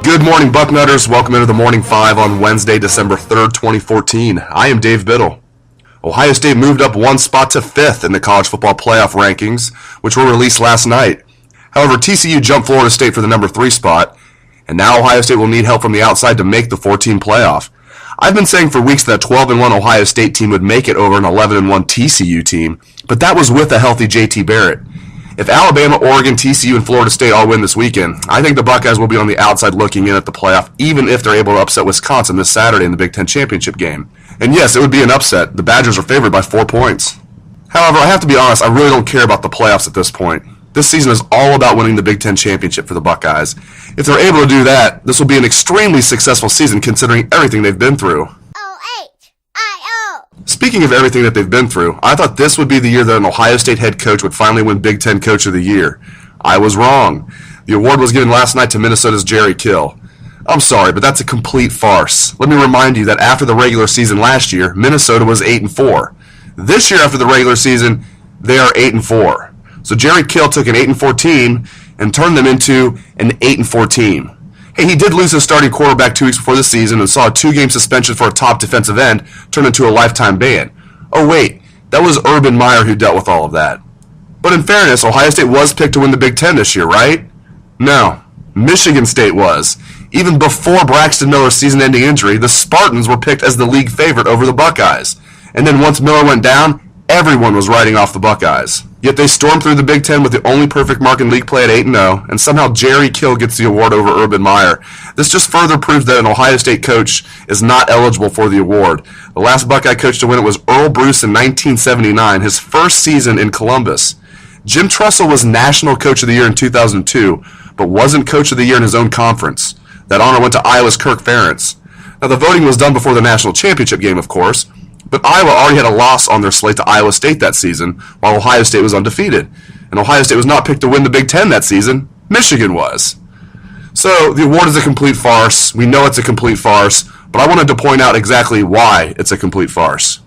Good morning, Bucknutters. Welcome into the Morning Five on Wednesday, December 3rd, 2014. I am Dave Biddle. Ohio State moved up one spot to 5th in the college football playoff rankings, which were released last night. However, TCU jumped Florida State for the number 3 spot, and now Ohio State will need help from the outside to make the 14 playoff. I've been saying for weeks that a 12-1 Ohio State team would make it over an 11-1 TCU team, but that was with a healthy JT Barrett. If Alabama, Oregon, TCU, and Florida State all win this weekend, I think the Buckeyes will be on the outside looking in at the playoff, even if they're able to upset Wisconsin this Saturday in the Big Ten Championship game. And yes, it would be an upset. The Badgers are favored by 4 points. However, I have to be honest, I really don't care about the playoffs at this point. This season is all about winning the Big Ten Championship for the Buckeyes. If they're able to do that, this will be an extremely successful season considering everything they've been through. Speaking of everything that they've been through, I thought this would be the year that an Ohio State head coach would finally win Big Ten Coach of the Year. I was wrong. The award was given last night to Minnesota's Jerry Kill. I'm sorry, but that's a complete farce. Let me remind you that after the regular season last year, Minnesota was 8-4. This year, after the regular season, they are 8-4. So Jerry Kill took an 8-4 team and turned them into an 8-4 team. Hey, he did lose his starting quarterback 2 weeks before the season and saw a 2-game suspension for a top defensive end turn into a lifetime ban. Oh wait, that was Urban Meyer who dealt with all of that. But in fairness, Ohio State was picked to win the Big Ten this year, right? No, Michigan State was. Even before Braxton Miller's season-ending injury, the Spartans were picked as the league favorite over the Buckeyes. And then once Miller went down, everyone was writing off the Buckeyes. Yet they stormed through the Big Ten with the only perfect mark in league play at 8-0, and somehow Jerry Kill gets the award over Urban Meyer. This just further proves that an Ohio State coach is not eligible for the award. The last Buckeye coach to win it was Earl Bruce in 1979, his first season in Columbus. Jim Tressel was National Coach of the Year in 2002, but wasn't Coach of the Year in his own conference. That honor went to Iowa's Kirk Ferentz. Now, the voting was done before the national championship game, of course, but Iowa already had a loss on their slate to Iowa State that season, while Ohio State was undefeated. And Ohio State was not picked to win the Big Ten that season. Michigan was. So the award is a complete farce. We know it's a complete farce, but I wanted to point out exactly why it's a complete farce.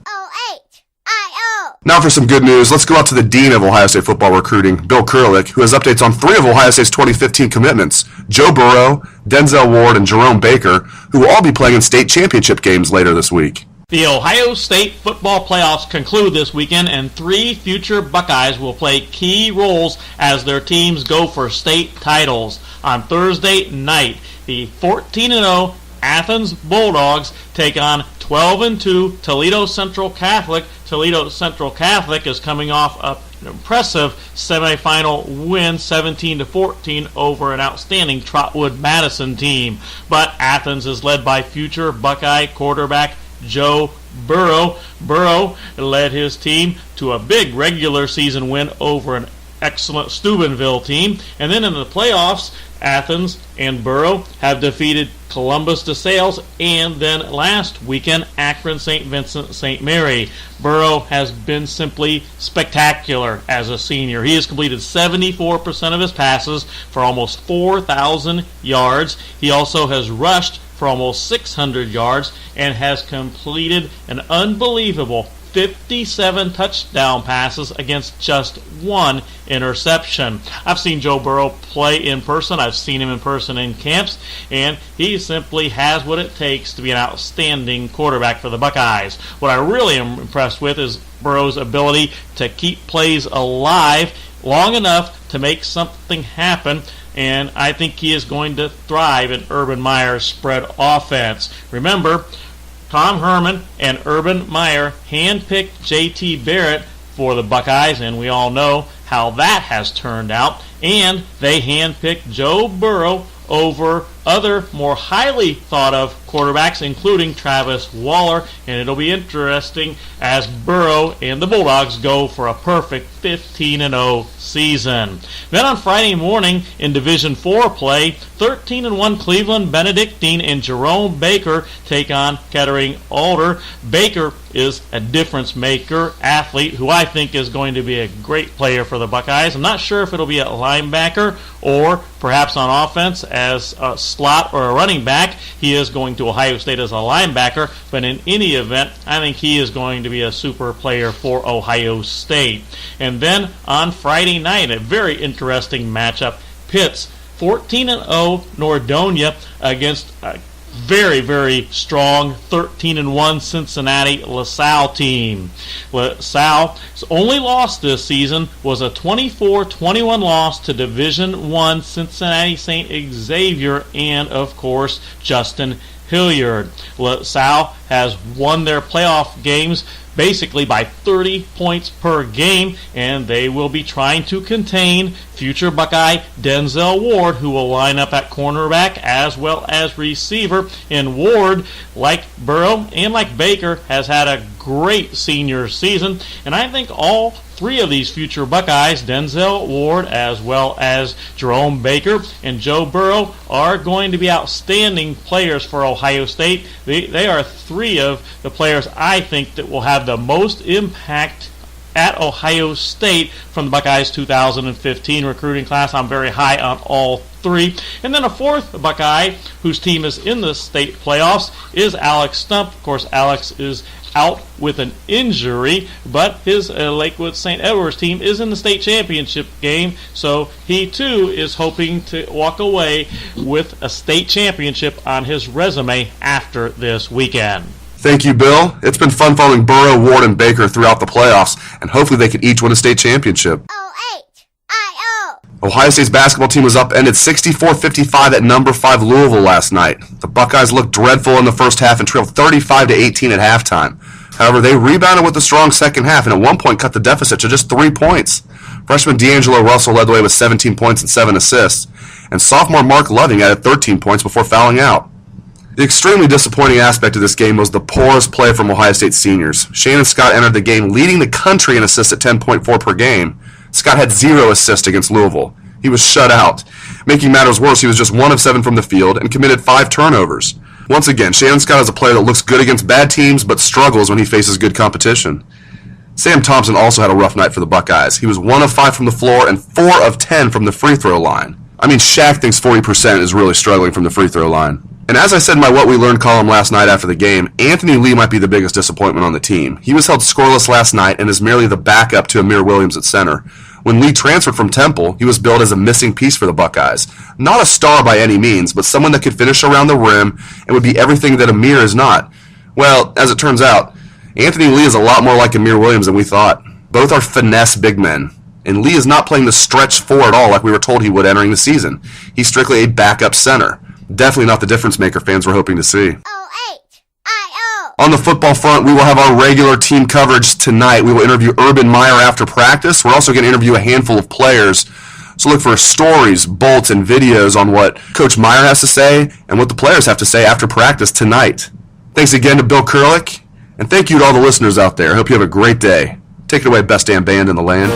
Now for some good news, let's go out to the Dean of Ohio State football recruiting, Bill Kurelic, who has updates on 3 of Ohio State's 2015 commitments, Joe Burrow, Denzel Ward, and Jerome Baker, who will all be playing in state championship games later this week. The Ohio State football playoffs conclude this weekend, and 3 future Buckeyes will play key roles as their teams go for state titles. On Thursday night, the 14-0 Athens Bulldogs take on 12-2 Toledo Central Catholic. Toledo Central Catholic is coming off an impressive semifinal win, 17-14, over an outstanding Trotwood Madison team. But Athens is led by future Buckeye quarterback Joe Burrow. Burrow led his team to a big regular season win over an excellent Steubenville team. And then in the playoffs, Athens and Burrow have defeated Columbus DeSales and then last weekend Akron St. Vincent St. Mary. Burrow has been simply spectacular as a senior. He has completed 74% of his passes for almost 4,000 yards. He also has rushed for almost 600 yards and has completed an unbelievable 57 touchdown passes against just 1 interception. I've seen Joe Burrow play in person. I've seen him in person in camps, and he simply has what it takes to be an outstanding quarterback for the Buckeyes. What I really am impressed with is Burrow's ability to keep plays alive long enough to make something happen, and I think he is going to thrive in Urban Meyer's spread offense. Remember, Tom Herman and Urban Meyer handpicked J.T. Barrett for the Buckeyes, and we all know how that has turned out. And they handpicked Joe Burrow over other more highly thought of quarterbacks, including Travis Waller, and it'll be interesting as Burrow and the Bulldogs go for a perfect 15-0 season. Then on Friday morning in Division IV play, 13-1 Cleveland Benedictine and Jerome Baker take on Kettering Alder. Baker is a difference maker athlete who I think is going to be a great player for the Buckeyes. I'm not sure if it'll be a linebacker or perhaps on offense as a slot or a running back. He is going to Ohio State as a linebacker, but in any event, I think he is going to be a super player for Ohio State. And then on Friday night, a very interesting matchup, Pitt's 14-0 Nordonia against a very, very strong 13-1 Cincinnati LaSalle team. LaSalle's only loss this season was a 24-21 loss to Division I Cincinnati St. Xavier and, of course, Justin Hilliard. LaSalle has won their playoff games basically by 30 points per game, and they will be trying to contain future Buckeye Denzel Ward, who will line up at cornerback as well as receiver. And Ward, like Burrow and like Baker, has had a great senior season, and I think all three of these future Buckeyes, Denzel Ward as well as Jerome Baker and Joe Burrow, are going to be outstanding players for Ohio State. They are three of the players I think that will have the most impact at Ohio State from the Buckeyes 2015 recruiting class. I'm very high on all three. And then a fourth Buckeye whose team is in the state playoffs is Alex Stump. Of course, Alex is out with an injury, but his Lakewood St. Edwards team is in the state championship game, so he too is hoping to walk away with a state championship on his resume after this weekend. Thank you, Bill. It's been fun following Burrow, Ward, and Baker throughout the playoffs, and hopefully they can each win a state championship. Ohio State's basketball team was upended 64-55 at number 5 Louisville last night. The Buckeyes looked dreadful in the first half and trailed 35-18 at halftime. However, they rebounded with a strong second half and at one point cut the deficit to just 3 points. Freshman D'Angelo Russell led the way with 17 points and 7 assists, and sophomore Mark Loving added 13 points before fouling out. The extremely disappointing aspect of this game was the poorest play from Ohio State seniors. Shannon Scott entered the game leading the country in assists at 10.4 per game. Scott had 0 assists against Louisville. He was shut out. Making matters worse, he was just 1 of 7 from the field and committed 5 turnovers. Once again, Shannon Scott is a player that looks good against bad teams but struggles when he faces good competition. Sam Thompson also had a rough night for the Buckeyes. He was 1 of 5 from the floor and 4 of 10 from the free throw line. I mean, Shaq thinks 40% is really struggling from the free throw line. And as I said in my What We Learned column last night after the game, Anthony Lee might be the biggest disappointment on the team. He was held scoreless last night and is merely the backup to Amir Williams at center. When Lee transferred from Temple, he was billed as a missing piece for the Buckeyes. Not a star by any means, but someone that could finish around the rim and would be everything that Amir is not. Well, as it turns out, Anthony Lee is a lot more like Amir Williams than we thought. Both are finesse big men. And Lee is not playing the stretch 4 at all like we were told he would entering the season. He's strictly a backup center. Definitely not the difference maker fans were hoping to see. On the football front, we will have our regular team coverage tonight. We will interview Urban Meyer after practice. We're also going to interview a handful of players. So look for stories, bolts, and videos on what Coach Meyer has to say and what the players have to say after practice tonight. Thanks again to Bill Kurelic, and thank you to all the listeners out there. I hope you have a great day. Take it away, best damn band in the land.